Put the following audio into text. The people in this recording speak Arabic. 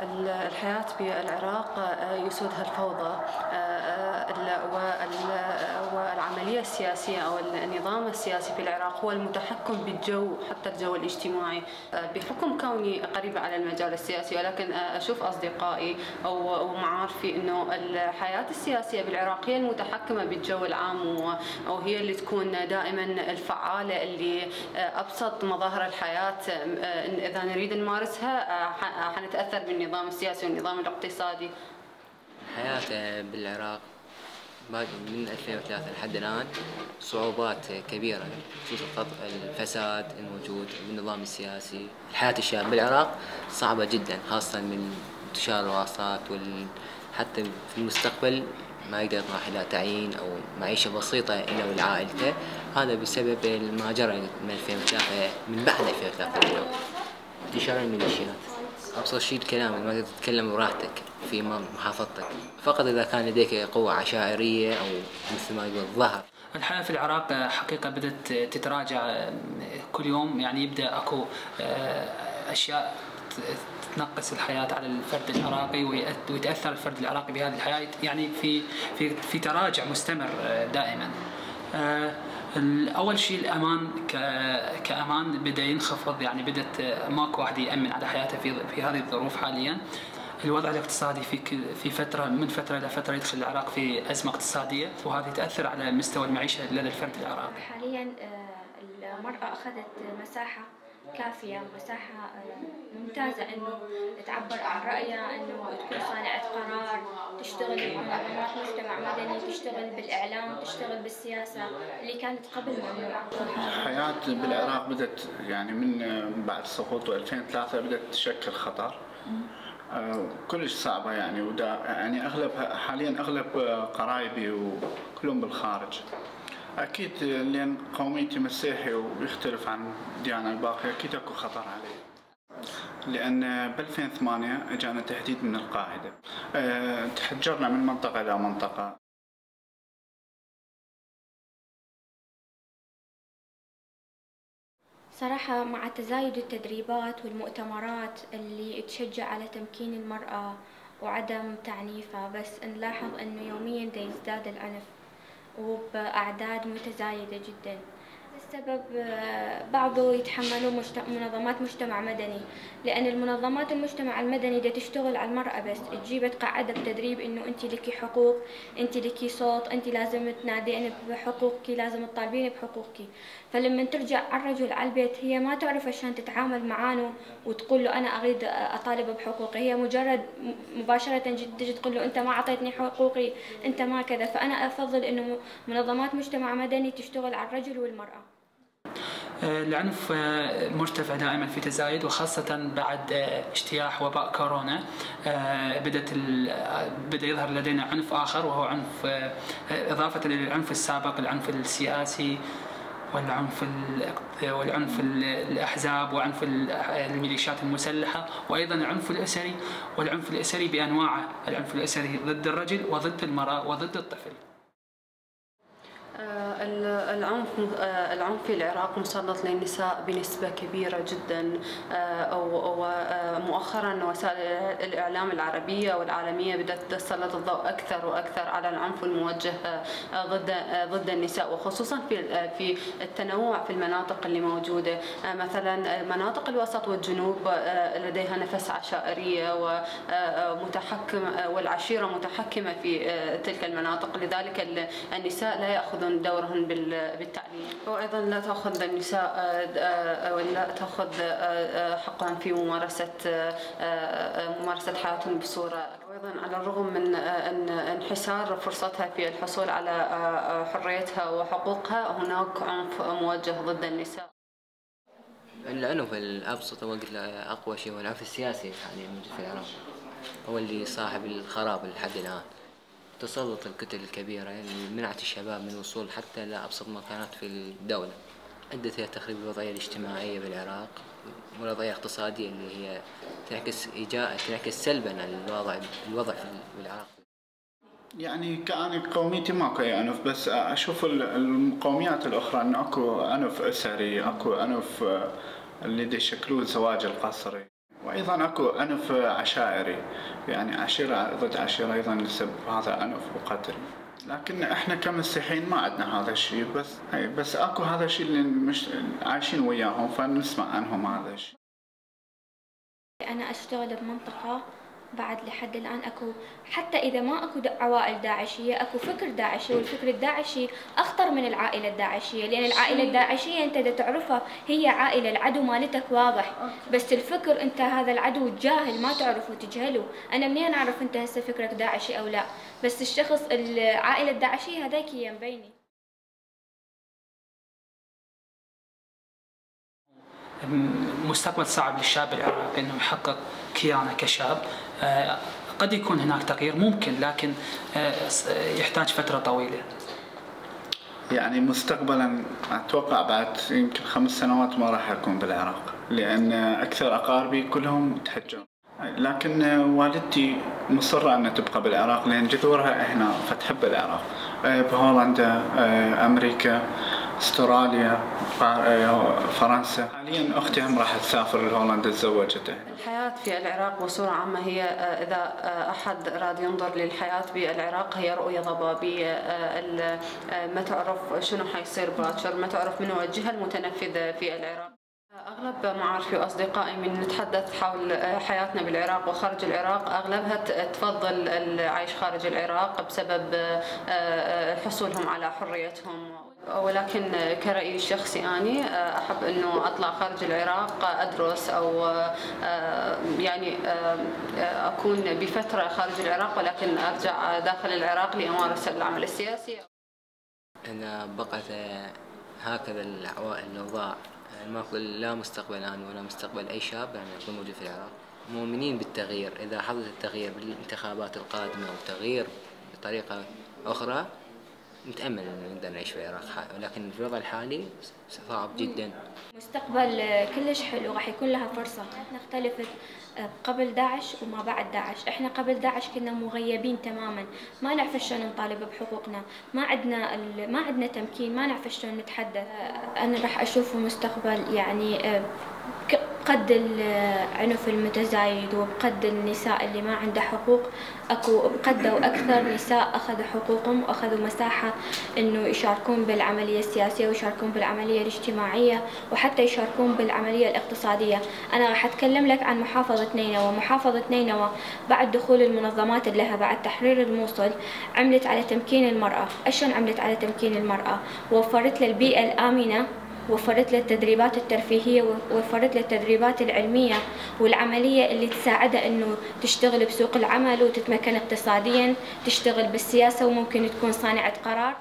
الحياة بالعراق يسودها الفوضى والعملية السياسية أو النظام السياسي في العراق هو المتحكم بالجو، حتى الجو الاجتماعي. بحكم كوني قريبة على المجال السياسي، ولكن أشوف أصدقائي أو معارفي أنه الحياة السياسية بالعراق هي المتحكمة بالجو العام، وهي اللي تكون دائما الفعالة، اللي أبسط مظاهر الحياة إذا نريد نمارسها حنتأثر بالنظام السياسي والنظام الاقتصادي. الحياة بالعراق من 2003 لحد الآن صعوبات كبيرة، خصوصا الفساد الموجود بالنظام السياسي. الحياة الشاب بالعراق صعبة جدا، خاصة من انتشار الوراثات حتى في المستقبل ما يقدر يطمح إلى تعيين أو معيشة بسيطة له ولعائلته. هذا بسبب ما جرى من 2003 من بعد 2003 انتشار الميليشيات. أبسط شيء الكلام، ما تقدر تتكلم براحتك في محافظتك، فقط إذا كان لديك قوة عشائرية أو مثل ما يقول ظهر. الحياة في العراق حقيقة بدأت تتراجع كل يوم، يعني يبدأ أكو أشياء تنقص الحياة على الفرد العراقي، ويتأثر الفرد العراقي بهذه الحياة، يعني في تراجع مستمر دائما. أول شيء الأمان كأمان بدأ ينخفض، يعني بدأت ماكو واحد يأمن على حياته في هذه الظروف حاليا. الوضع الاقتصادي في فترة من فترة إلى فترة يدخل العراق في أزمة اقتصادية، وهذه تأثر على مستوى المعيشة لدى الفرد العراقي. حاليا المرأة أخذت مساحة كافية، مساحة ممتازة إنه تعبر عن رأيها، إنه تكون صانعة قرار، تشتغل بمنظمات مجتمع مدني، تشتغل بالإعلام، تشتغل بالسياسة اللي كانت قبل ممنوعة. الحياة بالعراق بدأت يعني من بعد سقوطه 2003 بدأت تشكل خطر كلش صعبة، يعني يعني حاليا أغلب قرايبي وكلهم بالخارج. أكيد لأن قوميتي مسيحي ويختلف عن الديانة الباقية، أكيد أكو خطر علي، لأن ب 2008 اجانا تهديد من القاعدة، تحجرنا من منطقة إلى منطقة. صراحة مع تزايد التدريبات والمؤتمرات اللي تشجع على تمكين المرأة وعدم تعنيفها، بس نلاحظ أنه يوميا دا يزداد العنف وبأعداد متزايدة جدا. السبب بعضه يتحملوا منظمات مجتمع مدني، لأن المنظمات المجتمع المدني دا تشتغل على المرأة بس، تجيب تقعدها بتدريب إنه أنت لكي حقوق، أنت لكي صوت، أنت لازم تنادين بحقوقك، لازم تطالبين بحقوقك. فلما ترجع الرجل على البيت هي ما تعرف عشان تتعامل معانه وتقول له أنا أريد أطالب بحقوقي، هي مجرد مباشرة تجي تقول له أنت ما أعطيتني حقوقي، أنت ما كذا. فأنا أفضل إنه منظمات مجتمع مدني تشتغل على الرجل والمرأة. العنف مرتفع دائما في تزايد، وخاصة بعد اجتياح وباء كورونا بدأ يظهر لدينا عنف آخر، وهو عنف إضافة للعنف السابق، العنف السياسي والعنف الأحزاب وعنف الميليشيات المسلحة، وأيضا العنف الأسري، والعنف الأسري بأنواعه، العنف الأسري ضد الرجل وضد المرأة وضد الطفل. العنف في العراق مسلط للنساء بنسبة كبيرة جدا، ومؤخرا وسائل الإعلام العربية والعالمية بدأت تسلط الضوء أكثر وأكثر على العنف الموجه ضد النساء، وخصوصا في التنوع في المناطق اللي موجودة. مثلا مناطق الوسط والجنوب لديها نفس عشائرية ومتحكم، والعشيرة متحكمة في تلك المناطق، لذلك النساء لا يأخذون دورهم بالتعليم، وأيضا لا تأخذ النساء ولا تأخذ حقهم في ممارسة حياتهم بصورة. وأيضا على الرغم من انحسار فرصتها في الحصول على حريتها وحقوقها، هناك عنف موجه ضد النساء. العنف الأبسط وقلت أقوى شيء هو العنف السياسي حاليا موجود في العراق، هو اللي صاحب الخراب لحد الآن. تسلط الكتل الكبيرة يعني منعت الشباب من الوصول حتى لأبسط مكانات في الدولة، أدت إلى تخريب الوضعية الاجتماعية بالعراق والوضعية الاقتصادية اللي هي تعكس سلبا على الوضع في العراق. يعني كأني قوميتي ماكو أي عنف، بس أشوف القوميات الأخرى إنه أكو عنف أسري، أكو عنف اللي يشكلوه الزواج القسري. وايضا اكو عنف عشائري، يعني عشيره ضد عشيره ايضا يسبب هذا عنف وقتل. لكن احنا كمسيحيين ما عندنا هذا الشيء، بس اكو هذا الشيء اللي مش عايشين وياهم فنسمع عنهم هذا الشيء. انا اشتغل بمنطقه بعد لحد الآن أكو، حتى إذا ما أكو عوائل داعشية أكو فكر داعشي، والفكر الداعشي أخطر من العائلة الداعشية، لأن العائلة الداعشية أنت دا تعرفها هي عائلة، العدو مالتك واضح، بس الفكر أنت هذا العدو جاهل ما تعرفه تجهله. أنا منين أعرف أنت هسه فكرك داعشي أو لا؟ بس الشخص العائلة الداعشية هذاك هي مبيني. مستقبل صعب للشاب العراقي انه يحقق كيانه كشاب. قد يكون هناك تغيير ممكن، لكن يحتاج فتره طويله. يعني مستقبلا اتوقع بعد يمكن 5 سنوات ما راح اكون بالعراق، لان اكثر اقاربي كلهم تهجروا، لكن والدتي مصره انها تبقى بالعراق لان جذورها هنا فتحب العراق. بهولندا، امريكا، استراليا، فرنسا. حاليا اختي هم راح تسافر لهولندا تزوجت. الحياة في العراق بصورة عامة هي إذا أحد راد ينظر للحياة بالعراق هي رؤية ضبابية، ما تعرف شنو حيصير باكر، ما تعرف منو الجهة المتنفذة في العراق. أغلب معارفي وأصدقائي من نتحدث حول حياتنا بالعراق وخارج العراق أغلبها تفضل العيش خارج العراق بسبب حصولهم على حريتهم، ولكن كرأيي الشخصي أنا أحب أنه أطلع خارج العراق أدرس أو يعني أكون بفترة خارج العراق ولكن أرجع داخل العراق لأمارس العمل السياسي. أنا بقت هكذا الأوضاع، ماكو لا مستقبل الآن ولا مستقبل أي شاب يعني يكون موجود في العراق. مؤمنين بالتغيير، إذا حدث التغيير بالانتخابات القادمة أو تغيير بطريقة أخرى نتأمل أن نقدر نعيش في العراق، ولكن في الوضع الحالي صعب جدا. مستقبل كلش حلو، راح يكون لها فرصة. احنا اختلفت قبل داعش وما بعد داعش. احنا قبل داعش كنا مغيبين تماما، ما نعرف شلون نطالب بحقوقنا، ما عندنا تمكين، ما نعرف شلون نتحدث. انا راح اشوف مستقبل يعني بقد العنف المتزايد وبقد النساء اللي ما عندها حقوق، اكو بقد واكثر نساء اخذوا حقوقهم واخذوا مساحه انه يشاركون بالعمليه السياسيه ويشاركون بالعمليه الاجتماعيه وحتى يشاركون بالعمليه الاقتصاديه. انا راح اتكلم لك عن محافظه نينوى. محافظه نينوى بعد دخول المنظمات لها بعد تحرير الموصل عملت على تمكين المراه. شلون عملت على تمكين المراه؟ وفرت لها البيئه الامنه، وفرت له التدريبات الترفيهية، وفرت له التدريبات العلمية والعملية اللي تساعدها انه تشتغل بسوق العمل وتتمكن اقتصاديا، تشتغل بالسياسة وممكن تكون صانعة قرار.